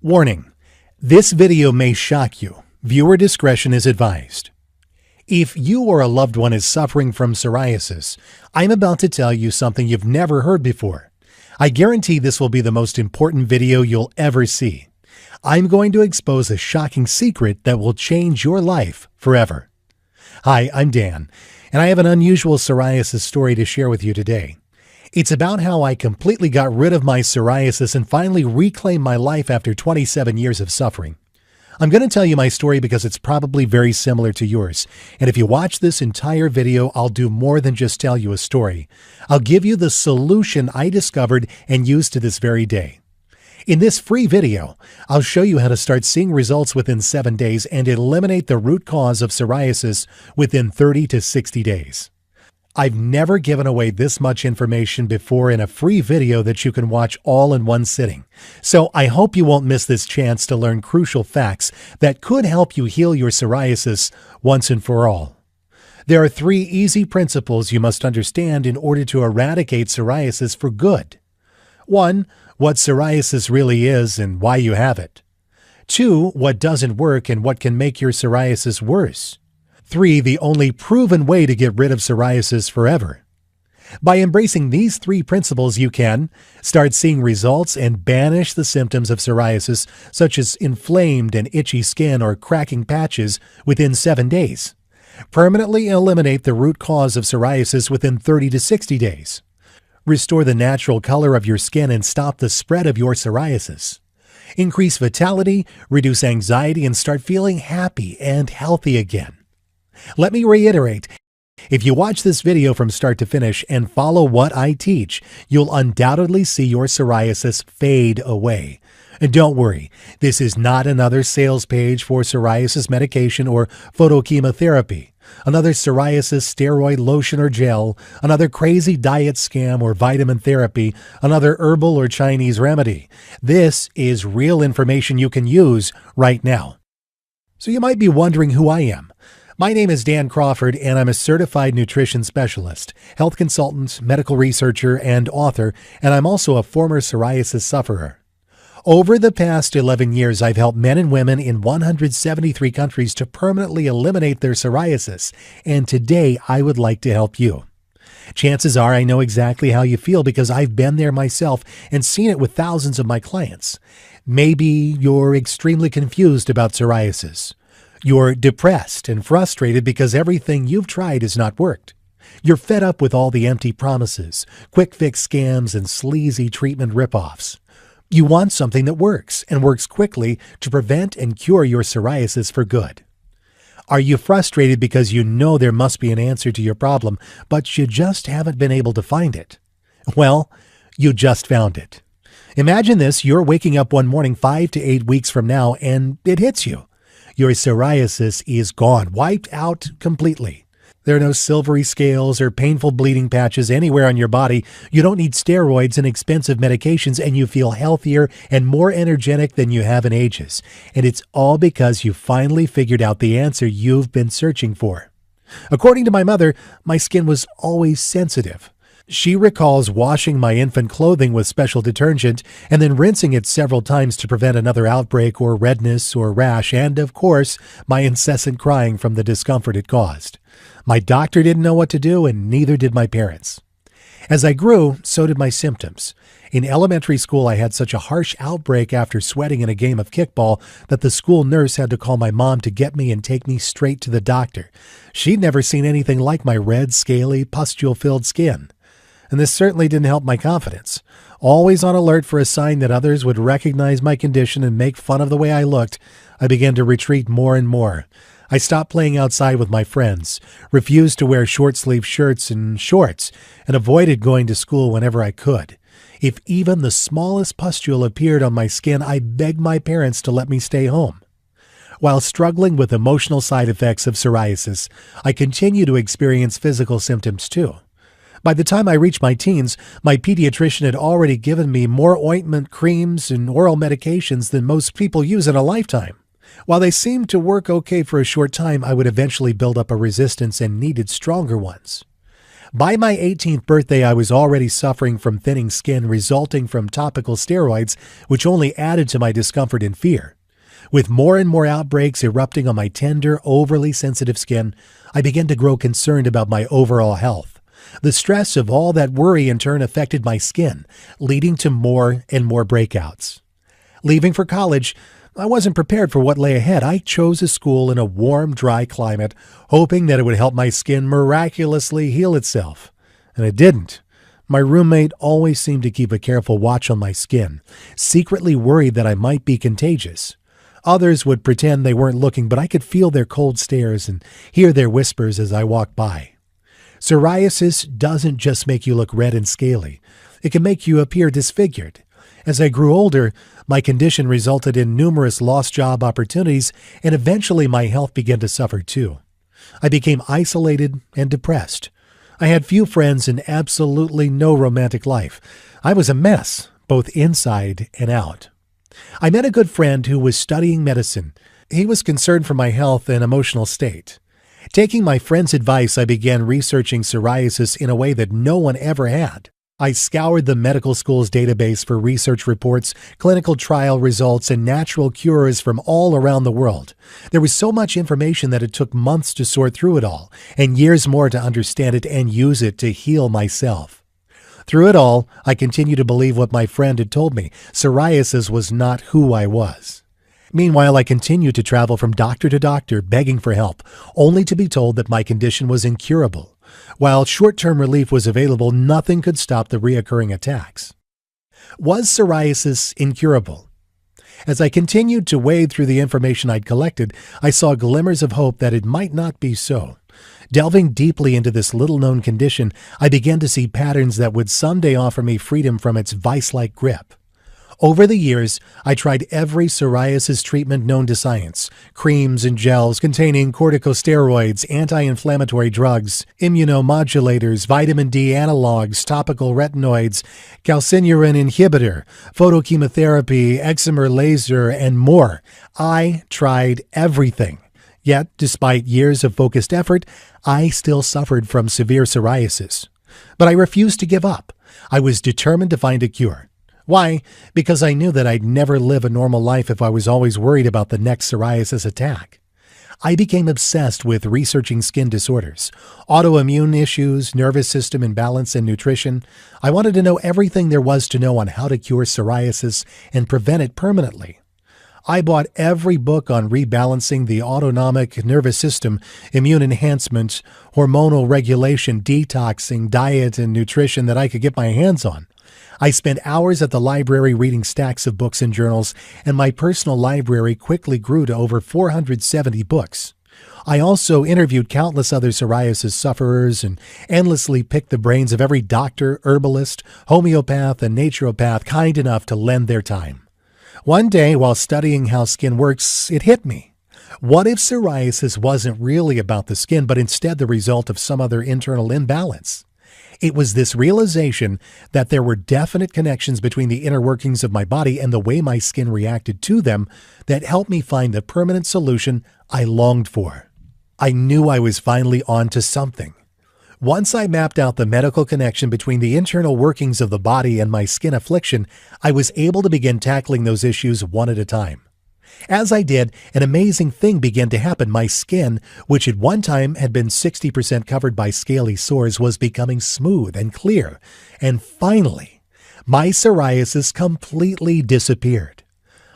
Warning: this video may shock you. Viewer discretion is advised. If you or a loved one is suffering from psoriasis, I'm about to tell you something you've never heard before. I guarantee this will be the most important video you'll ever see. I'm going to expose a shocking secret that will change your life forever. Hi, I'm Dan, and I have an unusual psoriasis story to share with you today. It's about how I completely got rid of my psoriasis and finally reclaimed my life after 27 years of suffering. I'm going to tell you my story because it's probably very similar to yours. And if you watch this entire video, I'll do more than just tell you a story. I'll give you the solution I discovered and use to this very day. In this free video, I'll show you how to start seeing results within 7 days and eliminate the root cause of psoriasis within 30 to 60 days. I've never given away this much information before in a free video that you can watch all in one sitting. So I hope you won't miss this chance to learn crucial facts that could help you heal your psoriasis once and for all. There are 3 easy principles you must understand in order to eradicate psoriasis for good. 1. What psoriasis really is and why you have it. 2. What doesn't work and what can make your psoriasis worse. 3. The only proven way to get rid of psoriasis forever. By embracing these 3 principles, you can start seeing results and banish the symptoms of psoriasis, such as inflamed and itchy skin or cracking patches, within 7 days. Permanently eliminate the root cause of psoriasis within 30 to 60 days. Restore the natural color of your skin and stop the spread of your psoriasis. Increase vitality, reduce anxiety, and start feeling happy and healthy again. Let me reiterate, if you watch this video from start to finish and follow what I teach, you'll undoubtedly see your psoriasis fade away. And don't worry, this is not another sales page for psoriasis medication or photochemotherapy, another psoriasis steroid lotion or gel, another crazy diet scam or vitamin therapy, another herbal or Chinese remedy. This is real information you can use right now. So you might be wondering who I am. My name is Dan Crawford, and I'm a certified nutrition specialist, health consultant, medical researcher, and author, and I'm also a former psoriasis sufferer. Over the past 11 years, I've helped men and women in 173 countries to permanently eliminate their psoriasis, and today I would like to help you. Chances are I know exactly how you feel because I've been there myself and seen it with thousands of my clients. Maybe you're extremely confused about psoriasis. You're depressed and frustrated because everything you've tried has not worked. You're fed up with all the empty promises, quick fix scams, and sleazy treatment ripoffs. You want something that works and works quickly to prevent and cure your psoriasis for good. Are you frustrated because you know there must be an answer to your problem, but you just haven't been able to find it? Well, you just found it. Imagine this: you're waking up one morning 5 to 8 weeks from now and it hits you. Your psoriasis is gone, wiped out completely. There are no silvery scales or painful bleeding patches anywhere on your body. You don't need steroids and expensive medications, and you feel healthier and more energetic than you have in ages. And it's all because you finally figured out the answer you've been searching for. According to my mother, my skin was always sensitive. She recalls washing my infant clothing with special detergent and then rinsing it several times to prevent another outbreak or redness or rash, and, of course, my incessant crying from the discomfort it caused. My doctor didn't know what to do, and neither did my parents. As I grew, so did my symptoms. In elementary school, I had such a harsh outbreak after sweating in a game of kickball that the school nurse had to call my mom to get me and take me straight to the doctor. She'd never seen anything like my red, scaly, pustule-filled skin. And this certainly didn't help my confidence. Always on alert for a sign that others would recognize my condition and make fun of the way I looked, I began to retreat more and more. I stopped playing outside with my friends, refused to wear short-sleeved shirts and shorts, and avoided going to school whenever I could. If even the smallest pustule appeared on my skin, I begged my parents to let me stay home. While struggling with emotional side effects of psoriasis, I continue to experience physical symptoms too. By the time I reached my teens, my pediatrician had already given me more ointment, creams, and oral medications than most people use in a lifetime. While they seemed to work okay for a short time, I would eventually build up a resistance and needed stronger ones. By my 18th birthday, I was already suffering from thinning skin resulting from topical steroids, which only added to my discomfort and fear. With more and more outbreaks erupting on my tender, overly sensitive skin, I began to grow concerned about my overall health. The stress of all that worry in turn affected my skin, leading to more and more breakouts. Leaving for college, I wasn't prepared for what lay ahead. I chose a school in a warm, dry climate, hoping that it would help my skin miraculously heal itself. And it didn't. My roommate always seemed to keep a careful watch on my skin, secretly worried that I might be contagious. Others would pretend they weren't looking, but I could feel their cold stares and hear their whispers as I walked by. Psoriasis doesn't just make you look red and scaly. It can make you appear disfigured. As I grew older, my condition resulted in numerous lost job opportunities, and eventually my health began to suffer too. I became isolated and depressed. I had few friends and absolutely no romantic life. I was a mess, both inside and out. I met a good friend who was studying medicine. He was concerned for my health and emotional state. Taking my friend's advice, I began researching psoriasis in a way that no one ever had. I scoured the medical school's database for research reports, clinical trial results, and natural cures from all around the world. There was so much information that it took months to sort through it all, and years more to understand it and use it to heal myself. Through it all, I continued to believe what my friend had told me. Psoriasis was not who I was. Meanwhile, I continued to travel from doctor to doctor, begging for help, only to be told that my condition was incurable. While short-term relief was available, nothing could stop the reoccurring attacks. Was psoriasis incurable? As I continued to wade through the information I'd collected, I saw glimmers of hope that it might not be so. Delving deeply into this little-known condition, I began to see patterns that would someday offer me freedom from its vice-like grip. Over the years, I tried every psoriasis treatment known to science: creams and gels containing corticosteroids, anti-inflammatory drugs, immunomodulators, vitamin D analogs, topical retinoids, calcineurin inhibitor, photochemotherapy, excimer laser, and more. I tried everything. Yet, despite years of focused effort, I still suffered from severe psoriasis. But I refused to give up. I was determined to find a cure. Why? Because I knew that I'd never live a normal life if I was always worried about the next psoriasis attack. I became obsessed with researching skin disorders, autoimmune issues, nervous system imbalance, and nutrition. I wanted to know everything there was to know on how to cure psoriasis and prevent it permanently. I bought every book on rebalancing the autonomic nervous system, immune enhancement, hormonal regulation, detoxing, diet, and nutrition that I could get my hands on. I spent hours at the library reading stacks of books and journals, and my personal library quickly grew to over 470 books. I also interviewed countless other psoriasis sufferers and endlessly picked the brains of every doctor, herbalist, homeopath, and naturopath kind enough to lend their time. One day, while studying how skin works, it hit me. What if psoriasis wasn't really about the skin, but instead the result of some other internal imbalance? It was this realization that there were definite connections between the inner workings of my body and the way my skin reacted to them that helped me find the permanent solution I longed for. I knew I was finally on to something. Once I mapped out the medical connection between the internal workings of the body and my skin affliction, I was able to begin tackling those issues one at a time. As I did, an amazing thing began to happen. My skin, which at one time had been 60% covered by scaly sores, was becoming smooth and clear. And finally, my psoriasis completely disappeared.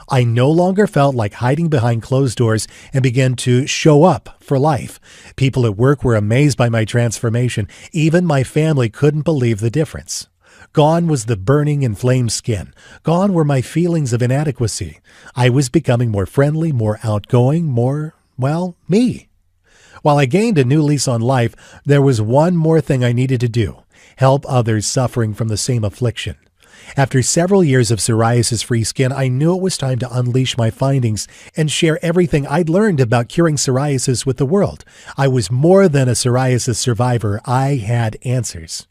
I no longer felt like hiding behind closed doors and began to show up for life. People at work were amazed by my transformation. Even my family couldn't believe the difference. Gone was the burning, inflamed skin. Gone were my feelings of inadequacy. I was becoming more friendly, more outgoing, more, me. While I gained a new lease on life, there was one more thing I needed to do: help others suffering from the same affliction. After several years of psoriasis-free skin, I knew it was time to unleash my findings and share everything I'd learned about curing psoriasis with the world. I was more than a psoriasis survivor. I had answers.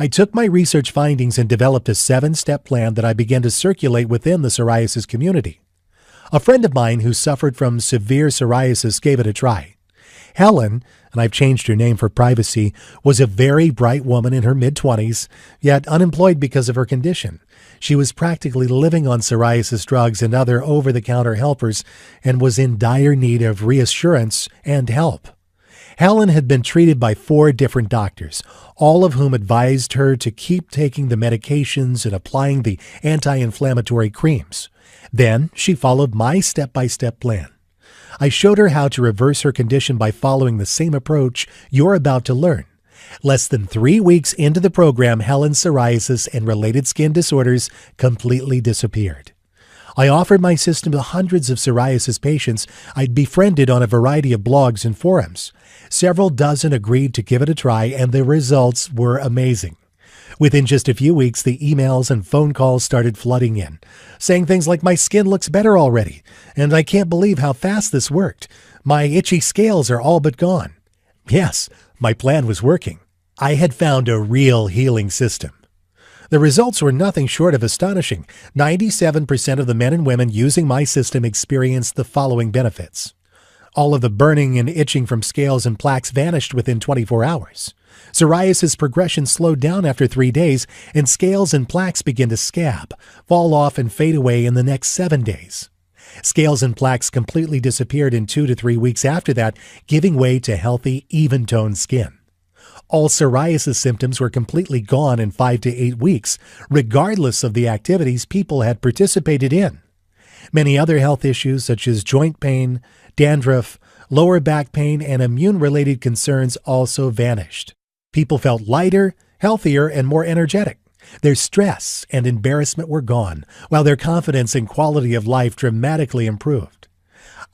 I took my research findings and developed a 7-step plan that I began to circulate within the psoriasis community. A friend of mine who suffered from severe psoriasis gave it a try. Helen, and I've changed her name for privacy, was a very bright woman in her mid-20s, yet unemployed because of her condition. She was practically living on psoriasis drugs and other over-the-counter helpers and was in dire need of reassurance and help. Helen had been treated by 4 different doctors, all of whom advised her to keep taking the medications and applying the anti-inflammatory creams. Then she followed my step-by-step plan. I showed her how to reverse her condition by following the same approach you're about to learn. Less than 3 weeks into the program, Helen's psoriasis and related skin disorders completely disappeared. I offered my system to hundreds of psoriasis patients I'd befriended on a variety of blogs and forums. Several dozen agreed to give it a try, and the results were amazing. Within just a few weeks, the emails and phone calls started flooding in, saying things like, "My skin looks better already, and I can't believe how fast this worked. My itchy scales are all but gone." Yes, my plan was working. I had found a real healing system. The results were nothing short of astonishing. 97% of the men and women using my system experienced the following benefits. All of the burning and itching from scales and plaques vanished within 24 hours. Psoriasis progression slowed down after 3 days, and scales and plaques began to scab, fall off, and fade away in the next 7 days. Scales and plaques completely disappeared in 2 to 3 weeks after that, giving way to healthy, even-toned skin. All psoriasis symptoms were completely gone in 5 to 8 weeks, regardless of the activities people had participated in. Many other health issues such as joint pain, dandruff, lower back pain, and immune-related concerns also vanished. People felt lighter, healthier, and more energetic. Their stress and embarrassment were gone, while their confidence and quality of life dramatically improved.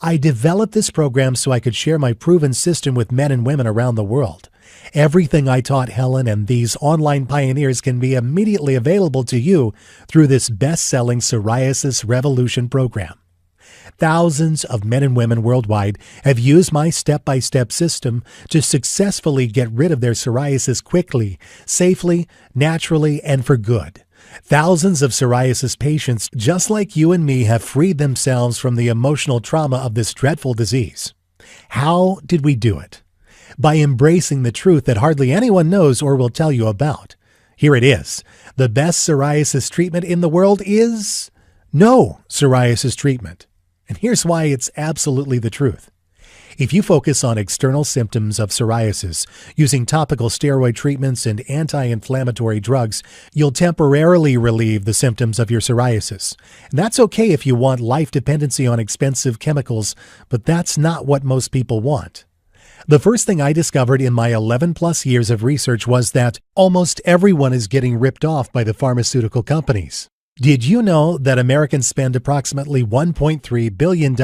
I developed this program so I could share my proven system with men and women around the world. Everything I taught Helen and these online pioneers can be immediately available to you through this best-selling Psoriasis Revolution program. Thousands of men and women worldwide have used my step-by-step system to successfully get rid of their psoriasis quickly, safely, naturally, and for good. Thousands of psoriasis patients, just like you and me, have freed themselves from the emotional trauma of this dreadful disease. How did we do it? By embracing the truth that hardly anyone knows or will tell you about. Here it is. The best psoriasis treatment in the world is no psoriasis treatment. And here's why it's absolutely the truth. If you focus on external symptoms of psoriasis using topical steroid treatments and anti-inflammatory drugs, you'll temporarily relieve the symptoms of your psoriasis. And that's okay if you want life dependency on expensive chemicals, but that's not what most people want. The first thing I discovered in my 11-plus years of research was that almost everyone is getting ripped off by the pharmaceutical companies. Did you know that Americans spend approximately $1.3 billion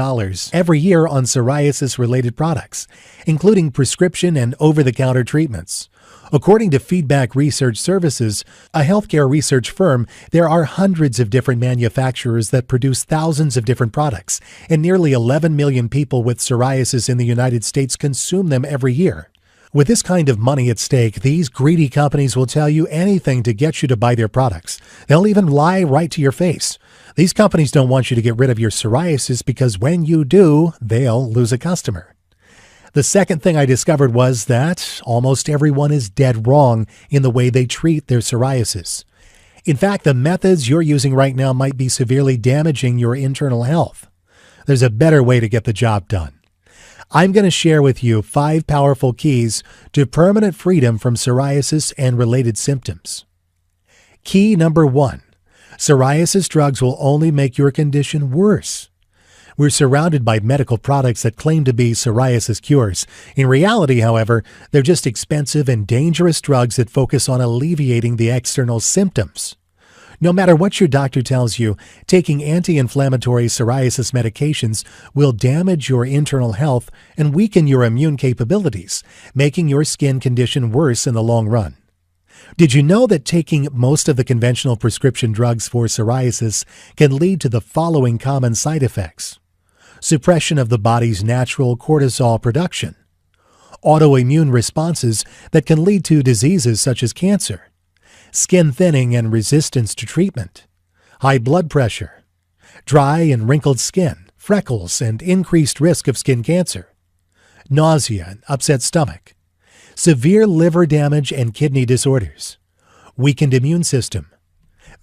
every year on psoriasis-related products, including prescription and over-the-counter treatments? According to Feedback Research Services, a healthcare research firm, there are hundreds of different manufacturers that produce thousands of different products, and nearly 11 million people with psoriasis in the United States consume them every year. With this kind of money at stake, these greedy companies will tell you anything to get you to buy their products. They'll even lie right to your face. These companies don't want you to get rid of your psoriasis because when you do, they'll lose a customer. The second thing I discovered was that almost everyone is dead wrong in the way they treat their psoriasis. In fact, the methods you're using right now might be severely damaging your internal health. There's a better way to get the job done. I'm going to share with you 5 powerful keys to permanent freedom from psoriasis and related symptoms. Key number 1. Psoriasis drugs will only make your condition worse. We're surrounded by medical products that claim to be psoriasis cures. In reality, however, they're just expensive and dangerous drugs that focus on alleviating the external symptoms. No matter what your doctor tells you, taking anti-inflammatory psoriasis medications will damage your internal health and weaken your immune capabilities, making your skin condition worse in the long run. Did you know that taking most of the conventional prescription drugs for psoriasis can lead to the following common side effects? Suppression of the body's natural cortisol production, autoimmune responses that can lead to diseases such as cancer, skin thinning and resistance to treatment, high blood pressure, dry and wrinkled skin, freckles, and increased risk of skin cancer, nausea and upset stomach, severe liver damage and kidney disorders, weakened immune system,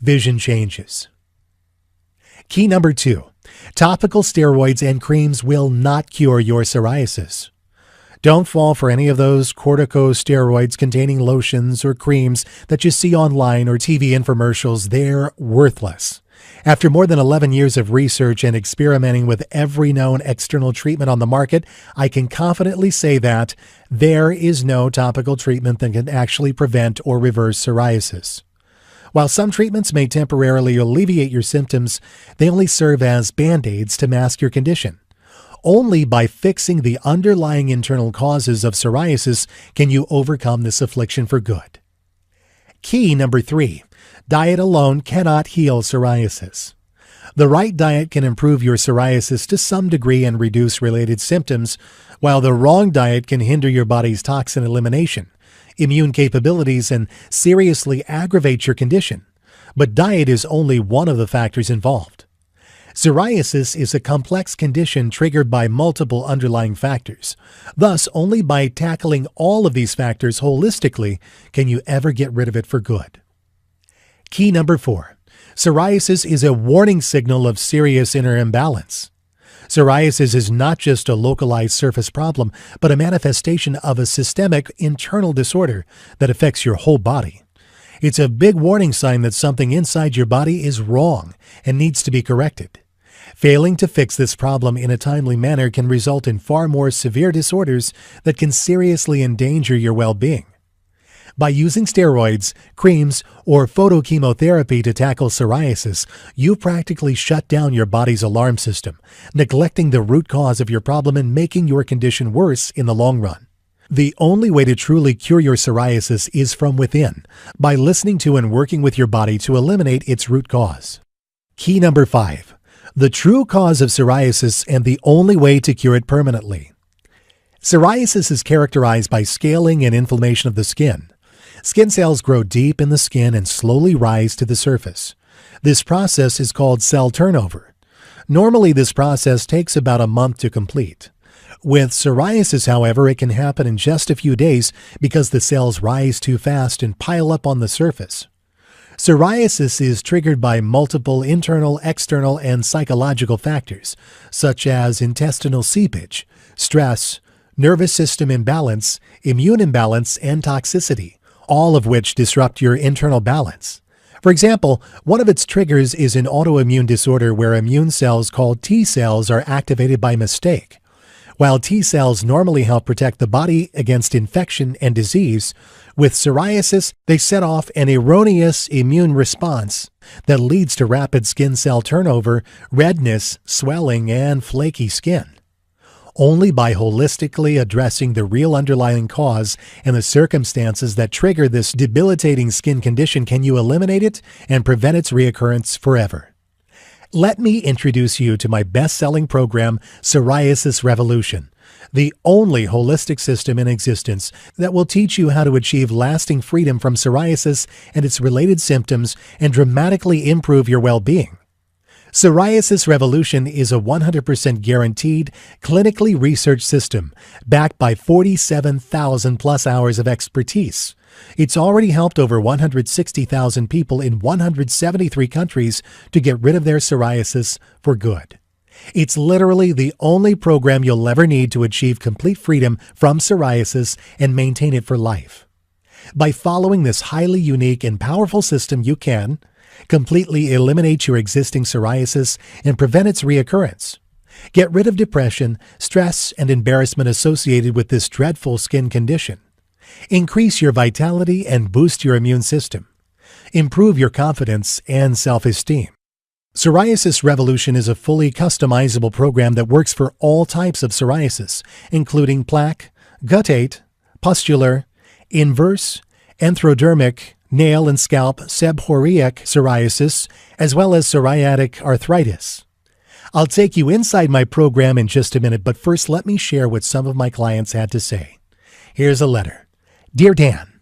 vision changes. Key number 2. Topical steroids and creams will not cure your psoriasis. Don't fall for any of those corticosteroids containing lotions or creams that you see online or TV infomercials. They're worthless. After more than 11 years of research and experimenting with every known external treatment on the market, I can confidently say that there is no topical treatment that can actually prevent or reverse psoriasis. While some treatments may temporarily alleviate your symptoms, they only serve as band-aids to mask your condition. Only by fixing the underlying internal causes of psoriasis can you overcome this affliction for good. Key number 3. Diet alone cannot heal psoriasis. The right diet can improve your psoriasis to some degree and reduce related symptoms, while the wrong diet can hinder your body's toxin elimination, immune capabilities, and seriously aggravate your condition. But diet is only one of the factors involved. Psoriasis is a complex condition triggered by multiple underlying factors. Thus, only by tackling all of these factors holistically can you ever get rid of it for good. Key number 4. Psoriasis is a warning signal of serious inner imbalance. Psoriasis is not just a localized surface problem, but a manifestation of a systemic internal disorder that affects your whole body. It's a big warning sign that something inside your body is wrong and needs to be corrected. Failing to fix this problem in a timely manner can result in far more severe disorders that can seriously endanger your well-being. By using steroids, creams, or photochemotherapy to tackle psoriasis, you practically shut down your body's alarm system, neglecting the root cause of your problem and making your condition worse in the long run. The only way to truly cure your psoriasis is from within, by listening to and working with your body to eliminate its root cause. Key number 5. The true cause of psoriasis and the only way to cure it permanently. Psoriasis is characterized by scaling and inflammation of the skin. Skin cells grow deep in the skin and slowly rise to the surface. This process is called cell turnover. Normally, this process takes about a month to complete. With psoriasis, however, it can happen in just a few days because the cells rise too fast and pile up on the surface. Psoriasis is triggered by multiple internal, external, and psychological factors, such as intestinal seepage, stress, nervous system imbalance, immune imbalance, and toxicity, all of which disrupt your internal balance. For example, one of its triggers is an autoimmune disorder where immune cells called T cells are activated by mistake. While T cells normally help protect the body against infection and disease, with psoriasis, they set off an erroneous immune response that leads to rapid skin cell turnover, redness, swelling, and flaky skin. Only by holistically addressing the real underlying cause and the circumstances that trigger this debilitating skin condition can you eliminate it and prevent its reoccurrence forever. Let me introduce you to my best-selling program, Psoriasis Revolution, the only holistic system in existence that will teach you how to achieve lasting freedom from psoriasis and its related symptoms and dramatically improve your well-being. Psoriasis Revolution is a 100% guaranteed, clinically researched system backed by 47,000 plus hours of expertise. It's already helped over 160,000 people in 173 countries to get rid of their psoriasis for good. It's literally the only program you'll ever need to achieve complete freedom from psoriasis and maintain it for life. By following this highly unique and powerful system, you can completely eliminate your existing psoriasis and prevent its reoccurrence. Get rid of depression, stress, and embarrassment associated with this dreadful skin condition. Increase your vitality and boost your immune system. Improve your confidence and self-esteem. Psoriasis Revolution is a fully customizable program that works for all types of psoriasis, including plaque, guttate, pustular, inverse, enthrodermic, nail and scalp seborrheic psoriasis, as well as psoriatic arthritis. I'll take you inside my program in just a minute, but first let me share what some of my clients had to say. Here's a letter. Dear Dan,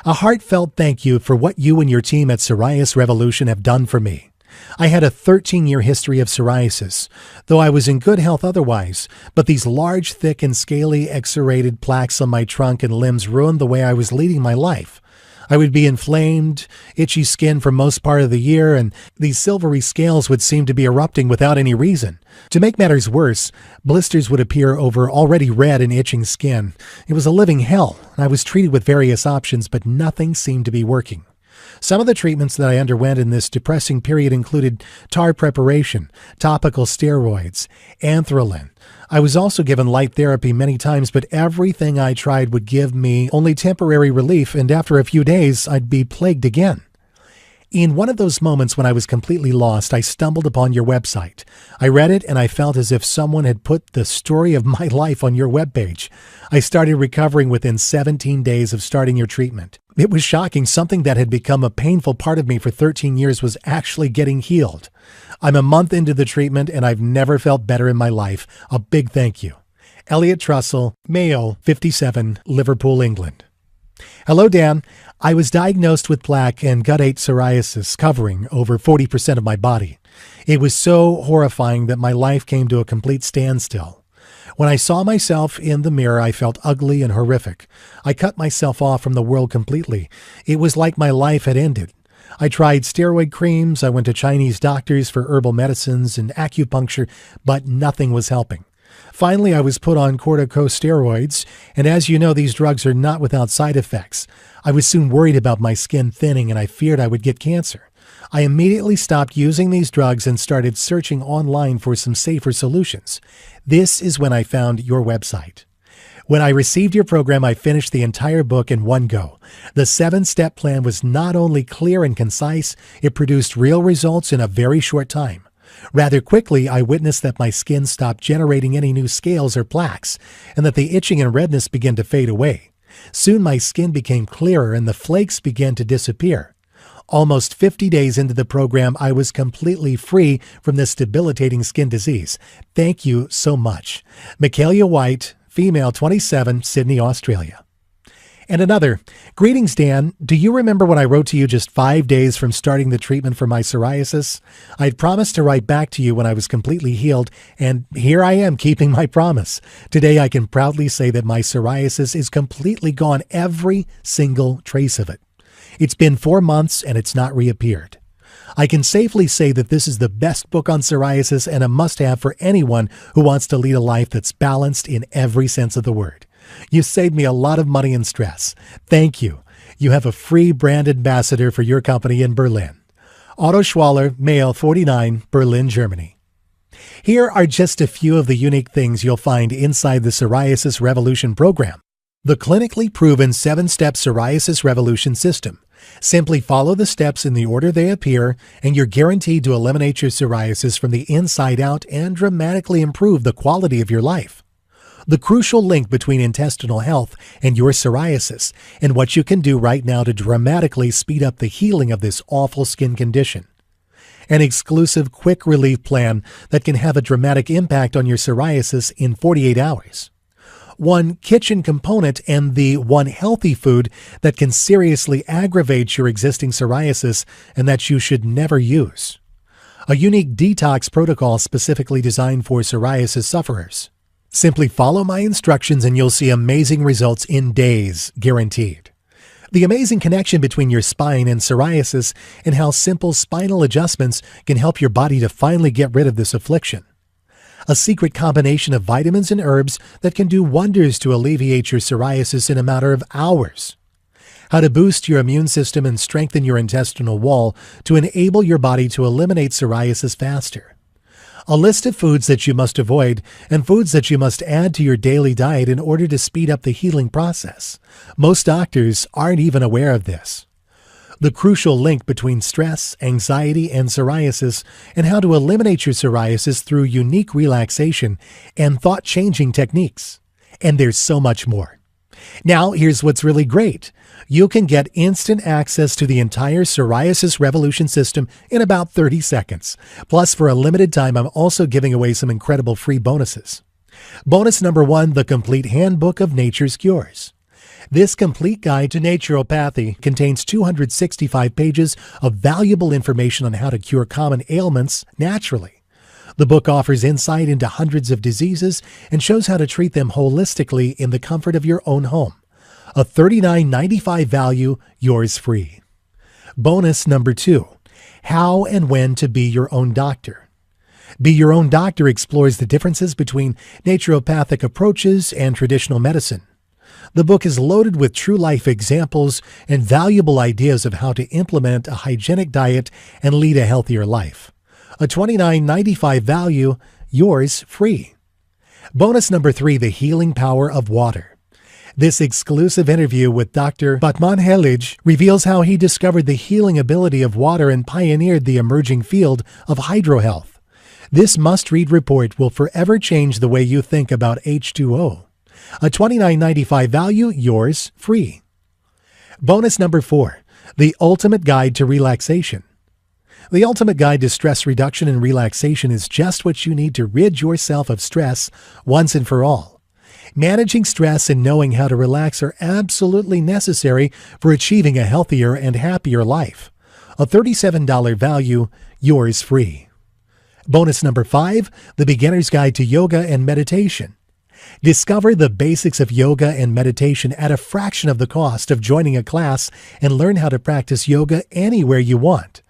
a heartfelt thank you for what you and your team at Psoriasis Revolution have done for me. I had a 13-year history of psoriasis, though I was in good health otherwise, but these large, thick, and scaly exudated plaques on my trunk and limbs ruined the way I was leading my life. I would be inflamed, itchy skin for most part of the year, and these silvery scales would seem to be erupting without any reason. To make matters worse, blisters would appear over already red and itching skin. It was a living hell, and I was treated with various options, but nothing seemed to be working. Some of the treatments that I underwent in this depressing period included tar preparation, topical steroids, anthralin. I was also given light therapy many times, but everything I tried would give me only temporary relief, and after a few days, I'd be plagued again. In one of those moments when I was completely lost, I stumbled upon your website. I read it, and I felt as if someone had put the story of my life on your webpage. I started recovering within 17 days of starting your treatment. It was shocking. Something that had become a painful part of me for 13 years was actually getting healed. I'm a month into the treatment, and I've never felt better in my life. A big thank you. Elliot Trussell, male, 57, Liverpool, England. Hello, Dan. I was diagnosed with plaque and guttate psoriasis covering over 40% of my body. It was so horrifying that my life came to a complete standstill. When I saw myself in the mirror, I felt ugly and horrific. I cut myself off from the world completely. It was like my life had ended. I tried steroid creams, I went to Chinese doctors for herbal medicines and acupuncture, but nothing was helping. Finally, I was put on corticosteroids, and as you know, these drugs are not without side effects. I was soon worried about my skin thinning, and I feared I would get cancer. I immediately stopped using these drugs and started searching online for some safer solutions. This is when I found your website. When I received your program, I finished the entire book in one go. The 7-step plan was not only clear and concise, it produced real results in a very short time. Rather quickly, I witnessed that my skin stopped generating any new scales or plaques, and that the itching and redness began to fade away. Soon my skin became clearer and the flakes began to disappear. Almost 50 days into the program, I was completely free from this debilitating skin disease. Thank you so much. Michaelia White, female, 27, Sydney, Australia. And another, greetings, Dan. Do you remember when I wrote to you just 5 days from starting the treatment for my psoriasis? I'd promised to write back to you when I was completely healed, and here I am keeping my promise. Today, I can proudly say that my psoriasis is completely gone, every single trace of it. It's been 4 months, and it's not reappeared. I can safely say that this is the best book on psoriasis and a must-have for anyone who wants to lead a life that's balanced in every sense of the word. You saved me a lot of money and stress. Thank you. You have a free brand ambassador for your company in Berlin. Otto Schwaller, male, 49, Berlin, Germany. Here are just a few of the unique things you'll find inside the Psoriasis Revolution program. The clinically proven 7-step Psoriasis Revolution system. Simply follow the steps in the order they appear, and you're guaranteed to eliminate your psoriasis from the inside out and dramatically improve the quality of your life. The crucial link between intestinal health and your psoriasis, and what you can do right now to dramatically speed up the healing of this awful skin condition. An exclusive quick relief plan that can have a dramatic impact on your psoriasis in 48 hours. One kitchen component and the one healthy food that can seriously aggravate your existing psoriasis and that you should never use. A unique detox protocol specifically designed for psoriasis sufferers. Simply follow my instructions and you'll see amazing results in days, guaranteed. The amazing connection between your spine and psoriasis, and how simple spinal adjustments can help your body to finally get rid of this affliction. A secret combination of vitamins and herbs that can do wonders to alleviate your psoriasis in a matter of hours. How to boost your immune system and strengthen your intestinal wall to enable your body to eliminate psoriasis faster. A list of foods that you must avoid and foods that you must add to your daily diet in order to speed up the healing process. Most doctors aren't even aware of this. The crucial link between stress, anxiety, and psoriasis, and how to eliminate your psoriasis through unique relaxation and thought-changing techniques. And there's so much more. Now, here's what's really great. You can get instant access to the entire Psoriasis Revolution system in about 30 seconds. Plus, for a limited time, I'm also giving away some incredible free bonuses. Bonus number 1, the complete handbook of nature's cures. This complete guide to naturopathy contains 265 pages of valuable information on how to cure common ailments naturally. The book offers insight into hundreds of diseases and shows how to treat them holistically in the comfort of your own home. A $39.95 value, yours free. Bonus number 2, how and when to be your own doctor. Be Your Own Doctor explores the differences between naturopathic approaches and traditional medicine. The book is loaded with true-life examples and valuable ideas of how to implement a hygienic diet and lead a healthier life. A $29.95 value, yours free. Bonus number 3, the healing power of water. This exclusive interview with Dr. Batman Helij reveals how he discovered the healing ability of water and pioneered the emerging field of hydrohealth. This must-read report will forever change the way you think about H2O. A $29.95 value, yours free. Bonus number 4, the ultimate guide to relaxation. The ultimate guide to stress reduction and relaxation is just what you need to rid yourself of stress once and for all. Managing stress and knowing how to relax are absolutely necessary for achieving a healthier and happier life. A $37 value, yours free. Bonus number 5, the beginner's guide to yoga and meditation. Discover the basics of yoga and meditation at a fraction of the cost of joining a class and learn how to practice yoga anywhere you want.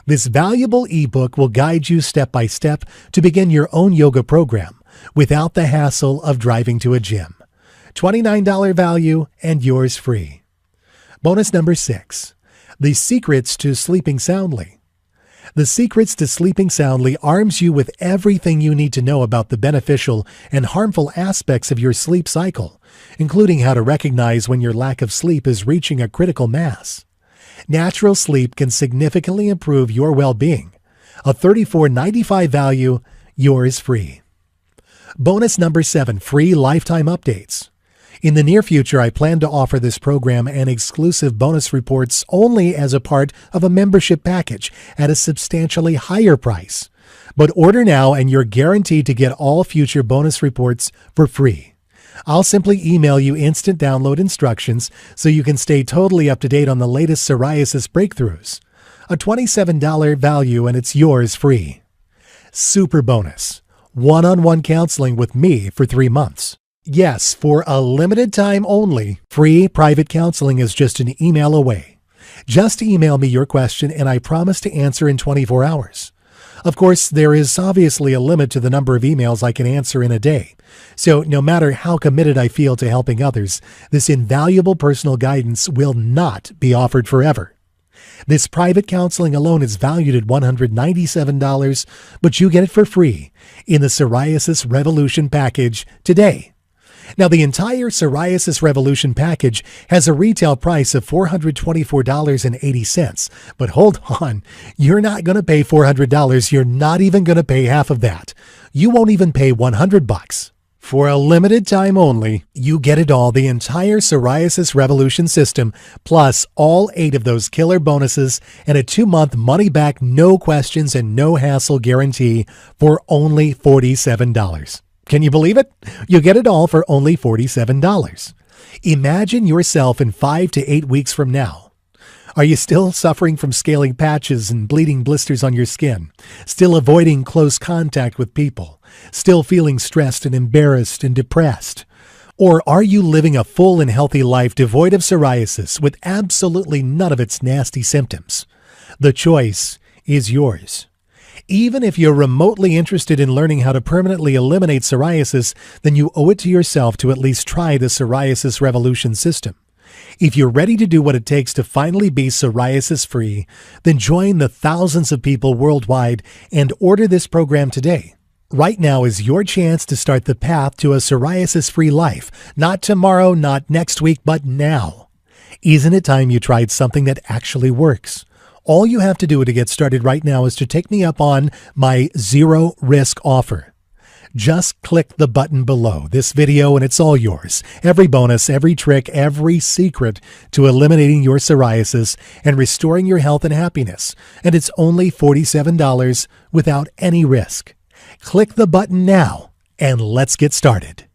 This valuable ebook will guide you step by step to begin your own yoga program without the hassle of driving to a gym. $29 value and yours free. Bonus number 6, the secrets to sleeping soundly. The Secrets to Sleeping Soundly arms you with everything you need to know about the beneficial and harmful aspects of your sleep cycle, including how to recognize when your lack of sleep is reaching a critical mass. Natural sleep can significantly improve your well-being. A $34.95 value, yours free. Bonus number 7, free lifetime updates. In the near future, I plan to offer this program and exclusive bonus reports only as a part of a membership package at a substantially higher price. But order now and you're guaranteed to get all future bonus reports for free. I'll simply email you instant download instructions so you can stay totally up to date on the latest psoriasis breakthroughs. A $27 value and it's yours free. Super bonus, one-on-one counseling with me for 3 months. Yes, for a limited time only, free private counseling is just an email away. Just email me your question and I promise to answer in 24 hours. Of course, there is obviously a limit to the number of emails I can answer in a day. So no matter how committed I feel to helping others, this invaluable personal guidance will not be offered forever. This private counseling alone is valued at $197, but you get it for free in the Psoriasis Revolution package today. Now, the entire Psoriasis Revolution package has a retail price of $424.80. But hold on, you're not going to pay $400. You're not even going to pay half of that. You won't even pay $100. For a limited time only, you get it all, the entire Psoriasis Revolution system, plus all 8 of those killer bonuses and a 2-month money-back, no questions and no hassle guarantee for only $47. Can you believe it? You get it all for only $47. Imagine yourself in 5 to 8 weeks from now. Are you still suffering from scaling patches and bleeding blisters on your skin? Still avoiding close contact with people? Still feeling stressed and embarrassed and depressed? Or are you living a full and healthy life devoid of psoriasis with absolutely none of its nasty symptoms? The choice is yours. Even if you're remotely interested in learning how to permanently eliminate psoriasis, then you owe it to yourself to at least try the Psoriasis Revolution system. If you're ready to do what it takes to finally be psoriasis-free, then join the thousands of people worldwide and order this program today. Right now is your chance to start the path to a psoriasis-free life. Not tomorrow, not next week, but now. Isn't it time you tried something that actually works? All you have to do to get started right now is to take me up on my zero-risk offer. Just click the button below this video and it's all yours. Every bonus, every trick, every secret to eliminating your psoriasis and restoring your health and happiness. And it's only $47 without any risk. Click the button now and let's get started.